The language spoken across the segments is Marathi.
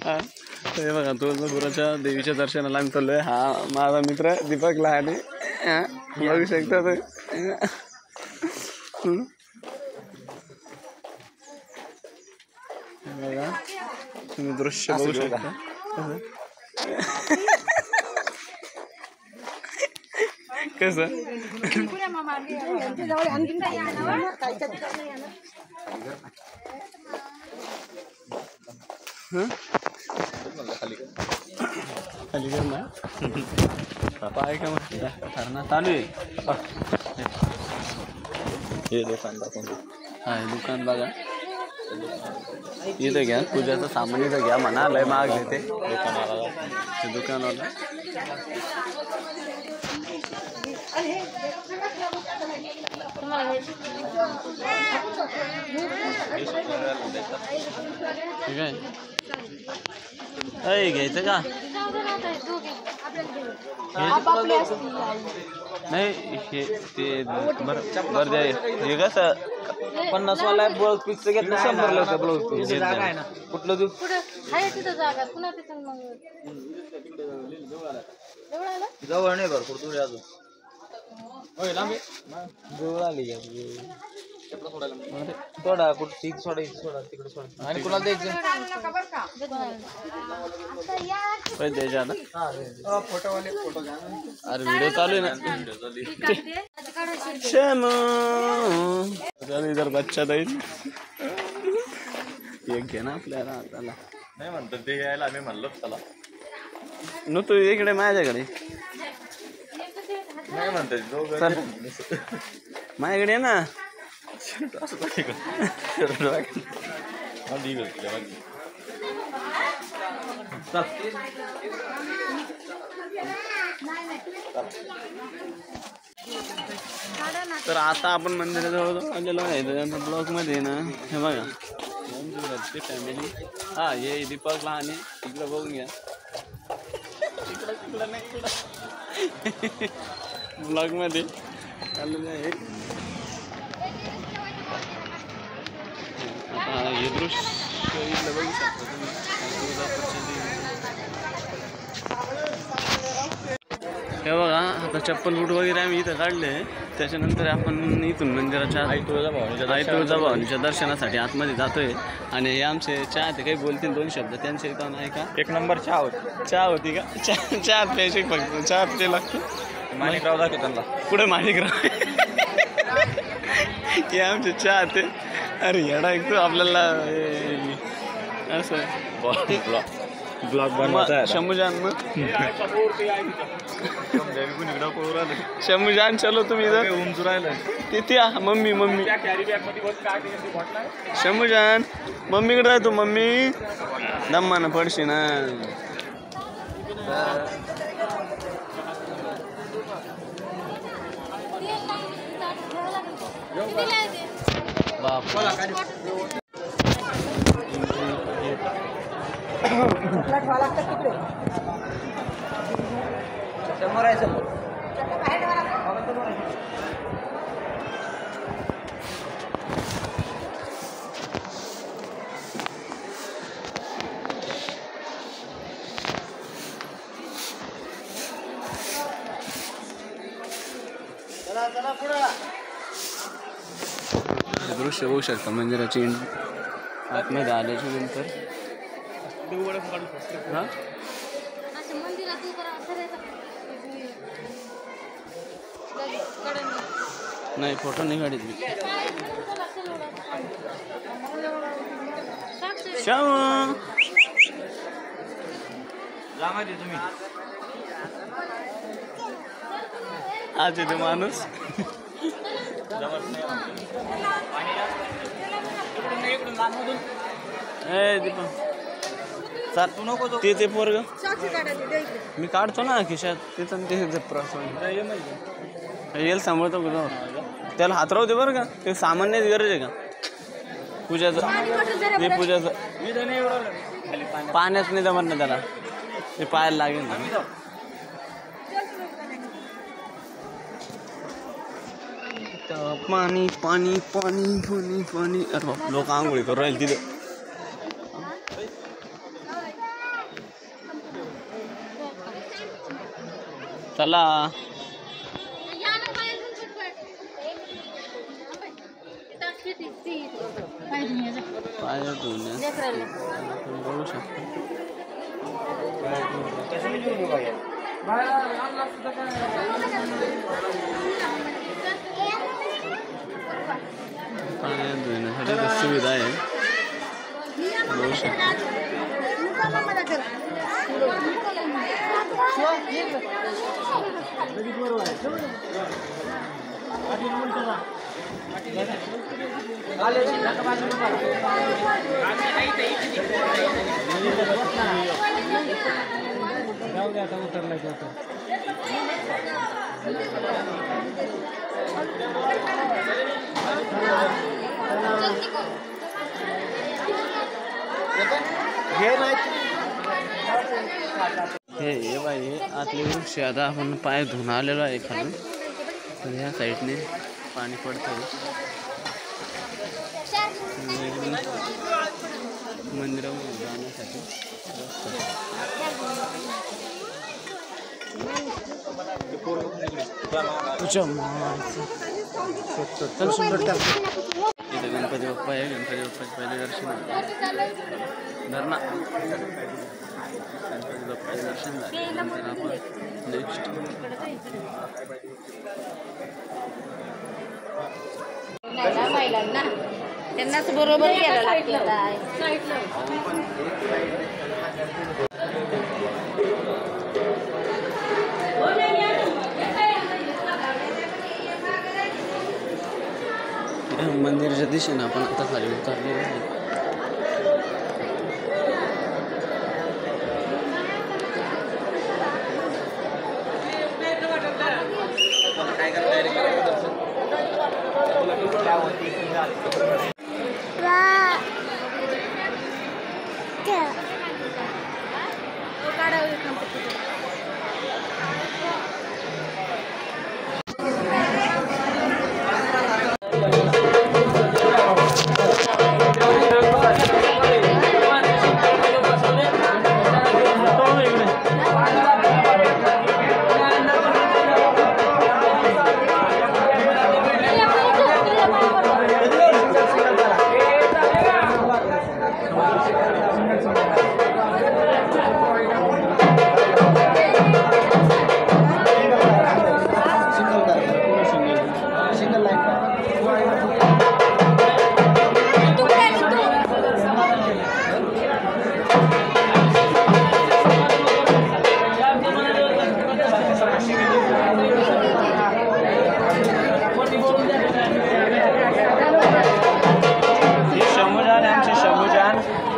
हा हे बघा तुळजापुराच्या देवीच्या दर्शनाला आम्ही चाललोय. हा माझा मित्र दीपक लहाने बघू शकता बघा तुम्ही दृश्य बघू शकता. कसं खाली कर ना पाय का मग ठरणार चालू आहे. हे दुकान दाखवतो. हा हे दुकान बघा इथं घ्या पूजाचं सामान इथं घ्या म्हणा लय महाग घेते दुकानवाला. ठीक आहे अय घ्यायचं का नाही हे ते बरं द्या हे कसं 50 वाला ब्लाऊज पीसचं घेतलं 100 होतं ब्लाऊज पीस कुठलं तू जवळ नाही भरपूर तुम्ही अजून जवळ आली थोडा कुठे सोडा तिकडे सोडा आणि कुणाला द्यायचं द्यायचा ना अरे व्हिडिओ चालू आहे ना इधर बच्चा जाईल एक घे ना आपल्याला हाताला नाही म्हणतो ते यायला आम्ही म्हणलो चला न तू इकडे माझ्याकडे नाही म्हणतो माझ्याकडे ना तर आता आपण मंदिराजवळ आलेलो आहे. त्यानंतर ब्लॉक मध्ये ना हे बघा फॅमिली हा हे दीपक लहाने इकडं बघून घ्या तिकडं नाही इकडं ब्लॉग मध्ये आलेले आहे. हे दृश्य इथलं बघू शकता तुम्ही. हे बघा आता चप्पल बूट वगैरे आम्ही इथं काढले. त्याच्यानंतर आपण इथून मंदिराच्या आई तुळजाभवानीच्या दर्शनासाठी आतमध्ये जातोय. आणि हे आमचे चहा ते काही बोलतील 2 शब्द त्यांच्या इथं आहे का. 1 नंबर चहा होती का चहा प्यायची फक्त चहा ते लागतो माणिकराव दाखव त्यांना पुढे माणिकराव हे आमचे चहा ते. अरे येडा ऐकतो आपल्याला असं ब्लॉग बनवायचा शंभूजान मग शंभूजान चलो तुम्ही इधर उंच राहिलं तिथे मम्मी शंभूजान मम्मीकडे राहतो मम्मी दम्मानं पडशी ना. दृश्य बघू शकता मंदिराची आतमध्ये आल्याच्या नंतर नाही फोटो नाही काढत मी. तुम्ही आज येते माणूस ते पोरग मी काढतो ना खिशात तिथं ते येईल सांभाळतो का त्याला हात राहू दे बरं का. ते सामान्य गरज आहे का पूजाचं हे पूजाचं पाण्यात नाही जमत ना त्याला ते पाहायला लागेल ना. पाणी पाणी पाणी पाणी पाणी अरे बाप लोक आंघोळी करू राहील तिथं. चला पाय धुण्यासाठी आपण बघू शकतो. पाय धुण्यासाठी सुविधा आहे बघू शकतो. हे बाई आतले वृक्ष आता आपण पाय धुवून आलेलो आहे खालून. तर ह्या साईडने पाणी पडतं मंदिरामध्ये जाण्यासाठी इथं गणपती बाप्पा आहे. गणपती बाप्पाचे पहिले दर्शन धरणा गणपती बाप्पाचे दर्शन झाले. नंतर आपण नेक्स्ट महिलांना त्यांनाच बरोबर केलं लागतं. मंदिराच्या दिशेने आपण आता खाली उतरलेलो आहे.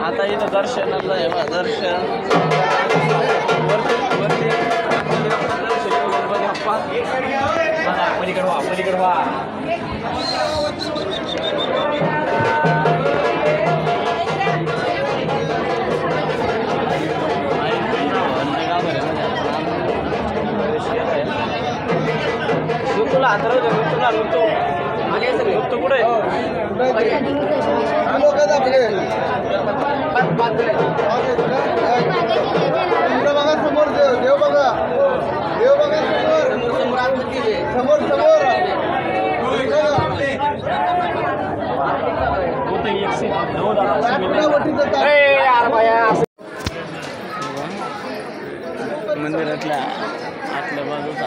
आता इथं दर्शनाला आहे बा दर्शन वरती पलीकडे वा ऋतूला हात ऋतूला ऋतू आणि ऋतू कुठे बघा समोर देव बघा समोर मंदिरातल्या आतल्या बाजूचा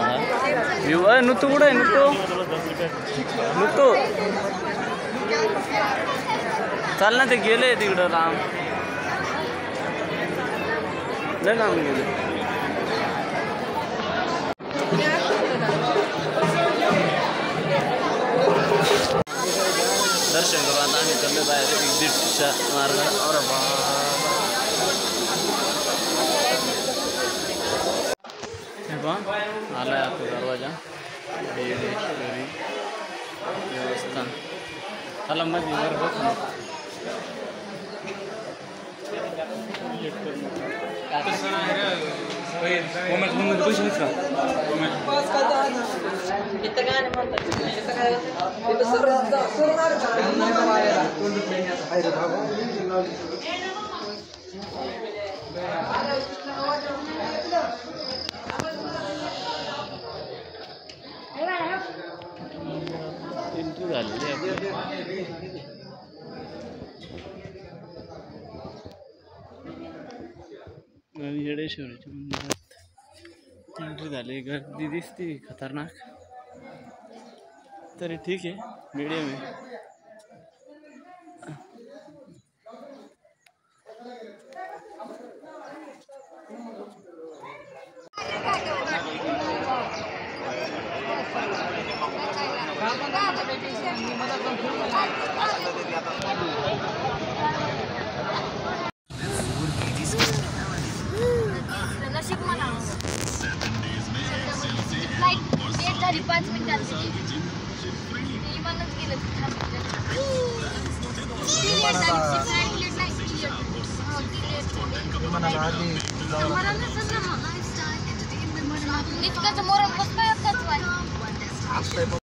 व्ह्यू आहे. नुतू कुठे आहे नुतू चाल ना ते गेले तिकडं राम लय लांब गेले. दर्शन करू आता आम्ही चाललो बाहेर एक्झिटच्या मार्गाने. और आलाय आपला दरवाजा देवेश्वरी देवस्थान. चला मध्ये वर बघू. झालेली आहे आपली. आणि येडेश्वराच्या मंदिरात एंट्री झाली. गर्दी दिसते खतरनाक, तरी ठीक आहे, मीडियम आहे. नशीब म्हणा फ्लाईट लेट झाली 5 मिनिटांची विमानच गेलं इतकंच मोर